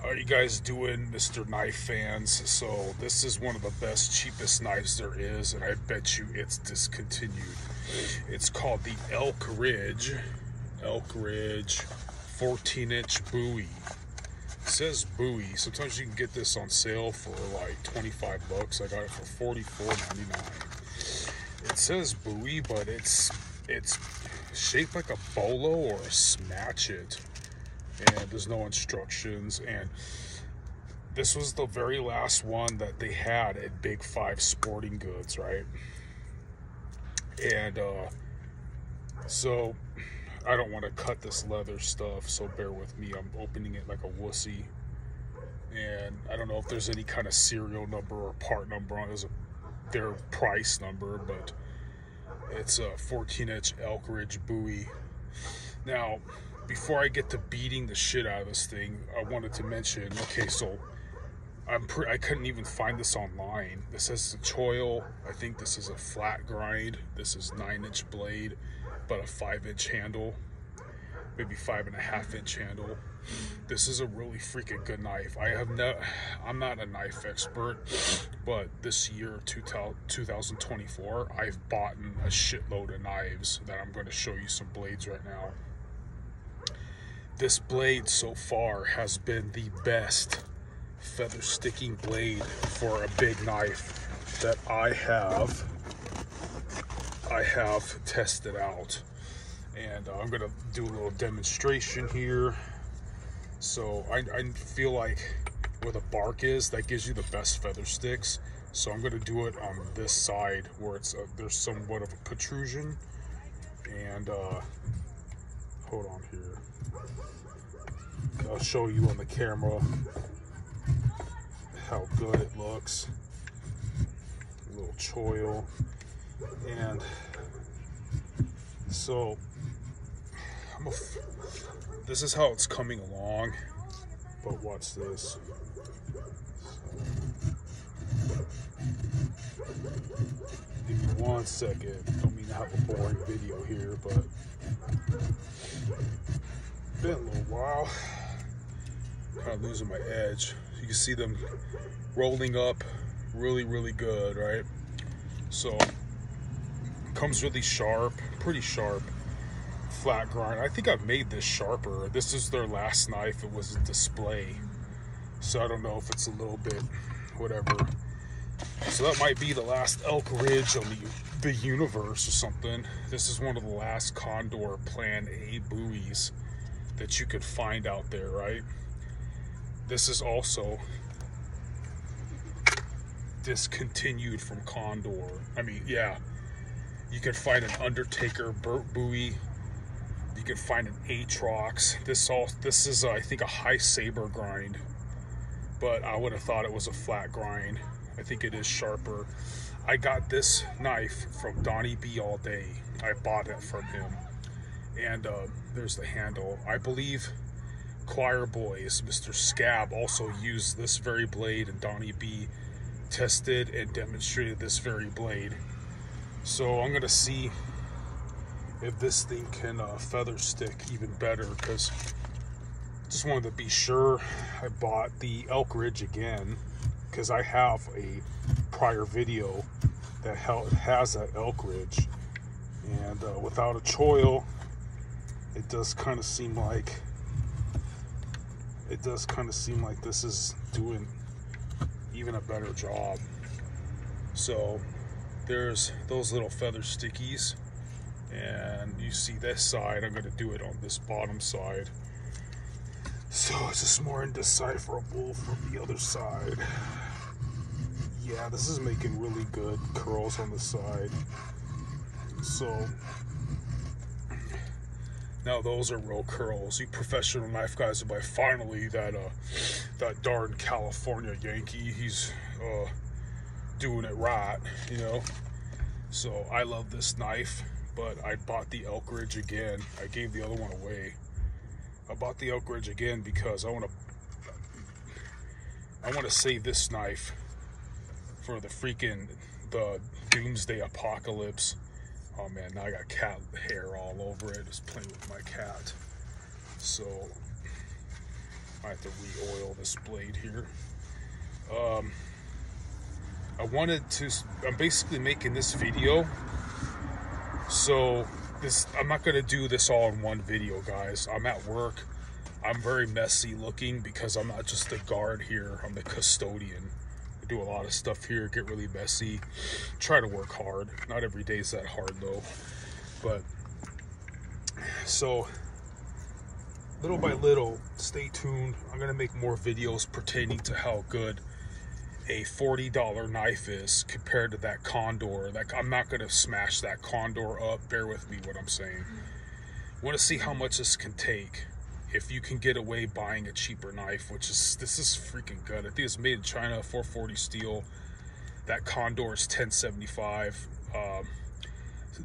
How are you guys doing, Mr. Knife fans? So this is one of the best, cheapest knives there is, and I bet you it's discontinued. It's called the Elk Ridge 14-inch Bowie. It says Bowie. Sometimes you can get this on sale for like 25 bucks. I got it for $44.99. It says Bowie, but it's shaped like a bolo or a smash it. And there's no instructions, and this was the very last one that they had at Big 5 Sporting Goods, right? And so I don't want to cut this leather stuff, so bear with me. I'm opening it like a wussy, and I don't know if there's any kind of serial number or part number on it. Their price number, but it's a 14-inch Elk Ridge Bowie. Now, before I get to beating the shit out of this thing, I wanted to mention, okay, so I couldn't even find this online. This says it's a choil. I think this is a flat grind. This is 9-inch blade, but a 5-inch handle, maybe 5.5-inch handle. This is a really freaking good knife. I'm not a knife expert, but this year, 2024, I've bought a shitload of knives that I'm going to show you some blades right now. This blade so far has been the best feather sticking blade for a big knife that I have tested out. And I'm gonna do a little demonstration here. So I feel like where the bark is, that gives you the best feather sticks. So I'm gonna do it on this side where there's somewhat of a protrusion. And hold on here. I'll show you on the camera how good it looks. A little choil. And so this is how it's coming along, but watch this. Give me 1 second. Don't mean to have a boring video here, but been a little while. Kind of losing my edge. You can see them rolling up really, really good, right? So comes really sharp, pretty sharp, flat grind. I think I've made this sharper. This is their last knife. It was a display, so I don't know if it's a little bit whatever. So that might be the last Elk Ridge on the universe or something. This is one of the last Condor Plan A Bowies that you could find out there, right? This is also discontinued from Condor. I mean, yeah, you can find an Undertaker Bowie. You can find an Atrox. This is I think a high saber grind, but I would have thought it was a flat grind. I think it is sharper. I got this knife from Donnie B all day. I bought it from him, and there's the handle. I believe Choir Boys, Mr. Scab, also used this very blade, and Donnie B tested and demonstrated this very blade. So I'm gonna see if this thing can feather stick even better, because I just wanted to be sure. I bought the Elk Ridge again because I have a prior video that has that Elk Ridge, and without a choil, it does kind of seem like this is doing even a better job. So there's those little feather stickies, and you see this side. I'm going to do it on this bottom side, so it's just more indecipherable from the other side. Yeah, this is making really good curls on the side. So now those are real curls. You professional knife guys will buy finally that darn California Yankee. He's doing it right, you know. So I love this knife, but I bought the Elk Ridge again. I gave the other one away. I bought the Elk Ridge again because I want to save this knife for the doomsday apocalypse. Oh man, now I got cat hair all over it. Just playing with my cat. So I have to re-oil this blade here. I'm basically making this video, so I'm not going to do this all in one video, guys. I'm at work. I'm very messy looking because I'm not just the guard here, I'm the custodian. I do a lot of stuff here, get really messy, try to work hard. Not every day is that hard though. But, so, little by little, stay tuned. I'm going to make more videos pertaining to how good a $40 knife is compared to that Condor. I'm not going to smash that Condor up. Bear with me what I'm saying. I want to see how much this can take. If you can get away buying a cheaper knife, this is freaking good. I think it's made in China, 440 steel. That Condor is 1075.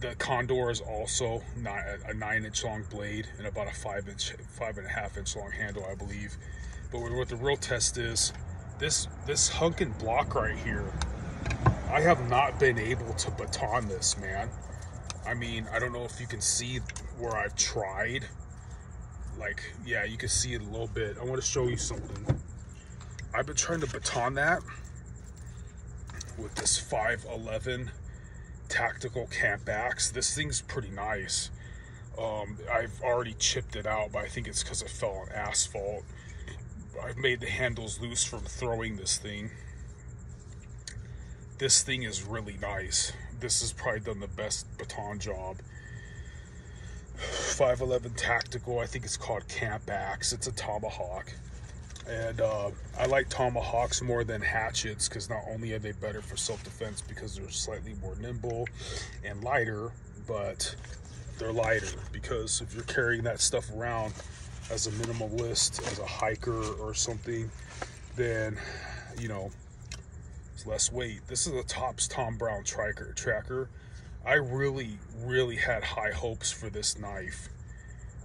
The Condor is also a 9-inch long blade and about a 5.5-inch long handle, I believe. But what the real test is, this hunkin' block right here, I have not been able to baton this, man. I mean, I don't know if you can see where I've tried. Like, yeah, you can see it a little bit. I want to show you something. I've been trying to baton that with this 511 tactical camp axe. This thing's pretty nice. I've already chipped it out, but I think it's because it fell on asphalt. I've made the handles loose from throwing this thing. This thing is really nice. This has probably done the best baton job. 511 tactical, I think it's called camp axe. It's a tomahawk. And I like tomahawks more than hatchets because not only are they better for self-defense because they're slightly more nimble and lighter, but they're lighter because if you're carrying that stuff around as a minimalist, as a hiker or something, then, you know, it's less weight. This is a Tops Tom Brown tracker. I really, really had high hopes for this knife.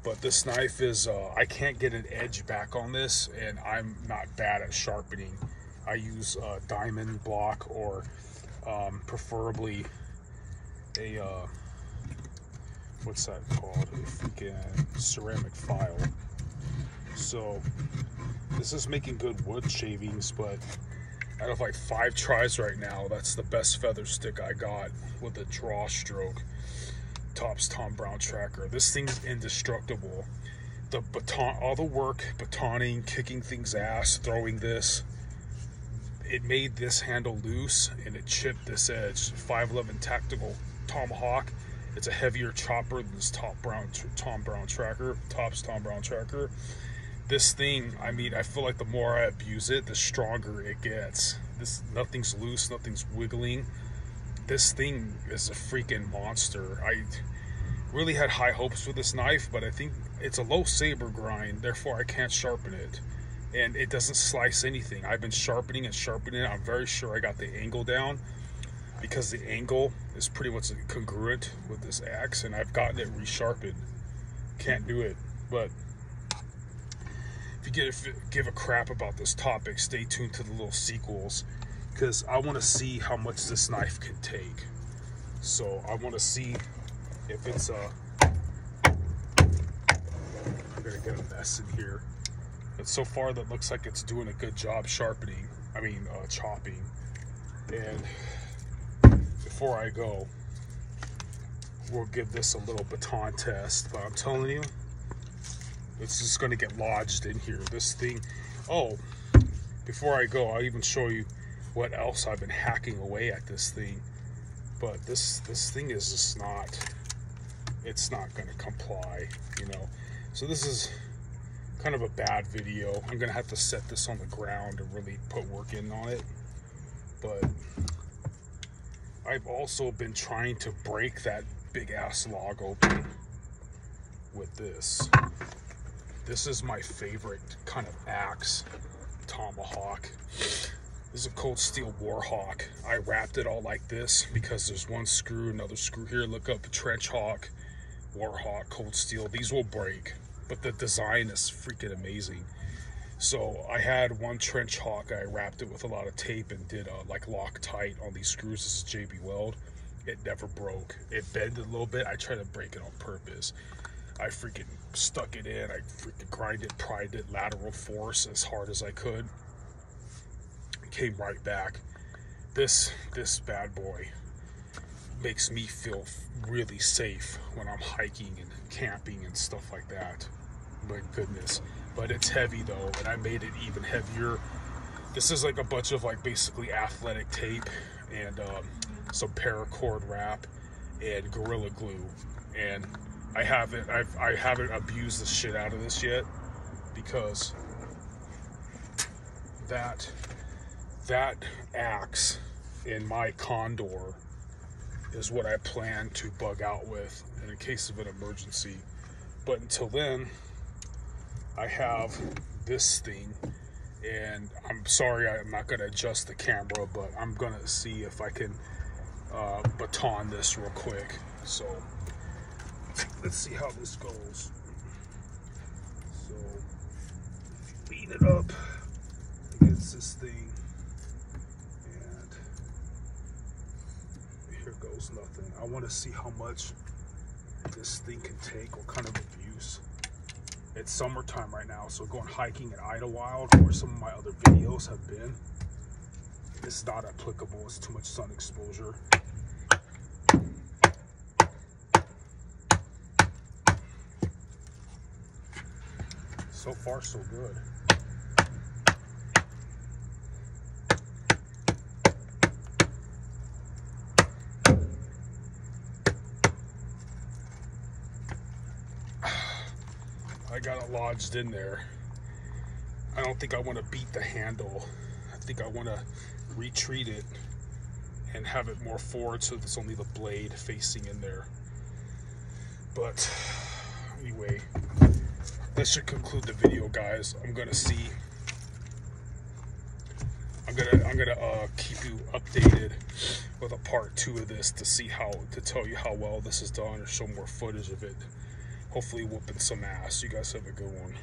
But this knife is, I can't get an edge back on this, and I'm not bad at sharpening. I use diamond block or preferably a, what's that called? A freaking ceramic file. So this is making good wood shavings, but out of like 5 tries right now, that's the best feather stick I got with a draw stroke. Tops Tom Brown tracker. This thing's indestructible. The baton, all the work, batoning, kicking things ass, throwing this, it made this handle loose and it chipped this edge. 511 tactical tomahawk. It's a heavier chopper than this Tops Tom Brown tracker. This thing, I mean, I feel like the more I abuse it, the stronger it gets. Nothing's loose, nothing's wiggling. This thing is a freaking monster. I really had high hopes for this knife, but I think it's a low saber grind, therefore I can't sharpen it. And it doesn't slice anything. I've been sharpening and sharpening it. I'm very sure I got the angle down because the angle is pretty much congruent with this axe, and I've gotten it resharpened. Can't do it. But if you give a crap about this topic, stay tuned to the little sequels, because I want to see how much this knife can take. So I want to see if it's I'm gonna get a mess in here, but so far that looks like it's doing a good job chopping. And before I go, we'll give this a little baton test, but I'm telling you, it's just going to get lodged in here. This thing, oh, before I go, I'll even show you what else I've been hacking away at this thing. But this thing is just not, it's not going to comply, you know. So this is kind of a bad video. I'm going to have to set this on the ground and really put work in on it. But I've also been trying to break that big ass log open with this. This is my favorite kind of axe, tomahawk. This is a cold steel Warhawk. I wrapped it all like this because there's one screw, another screw here. Look up Trench Hawk, Warhawk, cold steel. These will break, but the design is freaking amazing. So I had one Trench Hawk. I wrapped it with a lot of tape and did like Loctite on these screws. This is JB Weld. It never broke. It bended a little bit. I tried to break it on purpose. I freaking stuck it in. I freaking grinded, pried it, lateral force as hard as I could. Came right back. This bad boy makes me feel really safe when I'm hiking and camping and stuff like that. My goodness. But it's heavy though, and I made it even heavier. This is like a bunch of like basically athletic tape and some paracord wrap and Gorilla Glue. And I haven't abused the shit out of this yet, because that axe in my Condor is what I plan to bug out with in case of an emergency. But until then, I have this thing, and I'm sorry I'm not going to adjust the camera, but I'm going to see if I can baton this real quick. So let's see how this goes. So lean it up against this thing, and here goes nothing. I want to see how much this thing can take, what kind of abuse. It's summertime right now, so going hiking at Idlewild, where some of my other videos have been, it's not applicable. It's too much sun exposure. So far, so good. I got it lodged in there. I don't think I want to beat the handle. I think I want to retreat it and have it more forward so there's only the blade facing in there. But anyway, that should conclude the video, guys. I'm gonna keep you updated with a part 2 of this to tell you how well this is done, or show more footage of it. Hopefully whooping some ass. You guys have a good one.